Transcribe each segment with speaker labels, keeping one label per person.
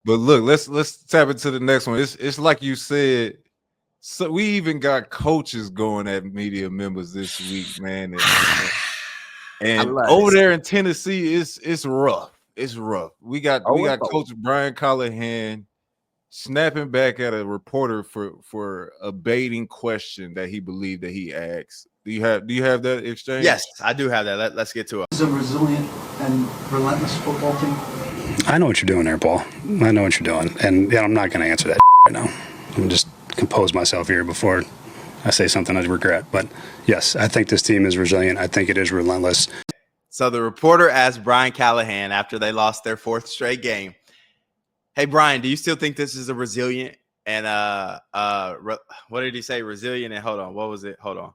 Speaker 1: But look, let's tap into the next one. It's like you said. So we even got coaches going at media members this week, man.
Speaker 2: I
Speaker 1: And
Speaker 2: love
Speaker 1: over
Speaker 2: this.
Speaker 1: there in Tennessee, it's rough. It's rough. We got
Speaker 2: Oh, oh.
Speaker 1: Coach Brian Callahon snapping back at a reporter for a baiting question that he believed that he asked. Do you have that exchange?
Speaker 2: Yes, I do have that. Let's get to it.
Speaker 3: Is a resilient and relentless football team.
Speaker 4: I know what you're doing there, Paul. I know what you're doing. And I'm not going to answer that right now. I'm going to just compose myself here before I say something I regret. But yes, I think this team is resilient. I think it is relentless.
Speaker 2: So the reporter asked Brian Callahon after they lost their 4th straight game, "Hey, Brian, do you still think this is a resilient and what did he say? Resilient and hold on. What was it? Hold on.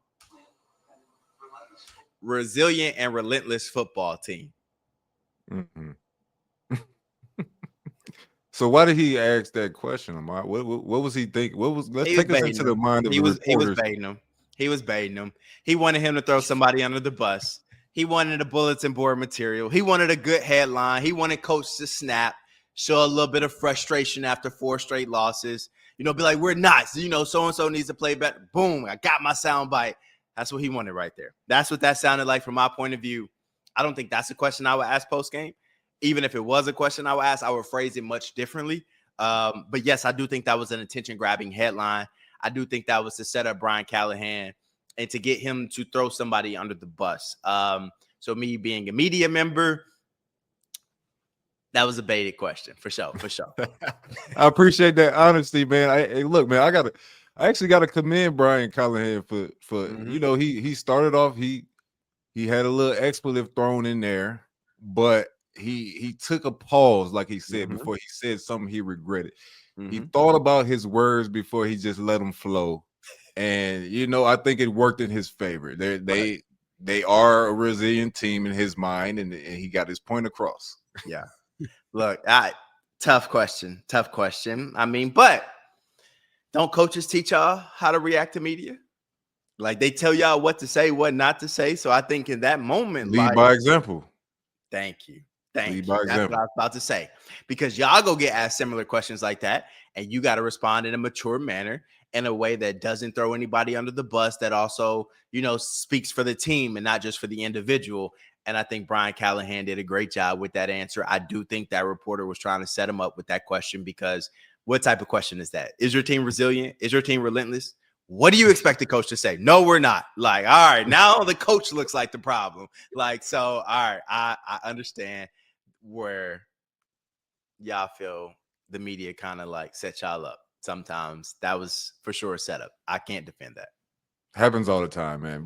Speaker 2: Resilient and relentless football team."
Speaker 1: Mm-hmm. So why did he ask that question, Ahmad? What was he thinking? Let's take us into the mind of the reporters.
Speaker 2: He was baiting him. He was baiting him. He wanted him to throw somebody under the bus. He wanted a bulletin board material. He wanted a good headline. He wanted coach to snap, show a little bit of frustration after 4 straight losses. Be like, we're not. So-and-so needs to play better. Boom, I got my sound bite. That's what he wanted right there. That's what that sounded like from my point of view. I don't think that's a question I would ask post-game. Even if it was a question I would ask, I would phrase it much differently. But yes, I do think that was an attention-grabbing headline. I do think that was to set up Brian Callahon and to get him to throw somebody under the bus. So me being a media member, that was a baited question for sure.
Speaker 1: I appreciate that honesty, man. Look, man, I actually got to commend Brian Callahon for
Speaker 2: Mm-hmm.
Speaker 1: He started off, he had a little expletive thrown in there, but he took a pause, like he said,
Speaker 2: Mm-hmm.
Speaker 1: before he said something he regretted.
Speaker 2: Mm-hmm.
Speaker 1: He thought about his words before he just let them flow. And I think it worked in his favor. They are a resilient team in his mind, and he got his point across.
Speaker 2: Yeah. Look, tough question. I mean, but don't coaches teach y'all how to react to media? Like they tell y'all what to say, what not to say. So I think in that moment,
Speaker 1: lead by example.
Speaker 2: Thank you.
Speaker 1: That's
Speaker 2: what I was about to say. Because y'all go get asked similar questions like that, and you got to respond in a mature manner, in a way that doesn't throw anybody under the bus, that also, speaks for the team and not just for the individual. And I think Brian Callahon did a great job with that answer. I do think that reporter was trying to set him up with that question, because what type of question is that? Is your team resilient? Is your team relentless? What do you expect the coach to say? No, we're not. Like, all right, now the coach looks like the problem. Like, so, all right, I understand where y'all feel the media kind of like set y'all up. Sometimes that was for sure a setup. I can't defend that.
Speaker 1: Happens all the time, man.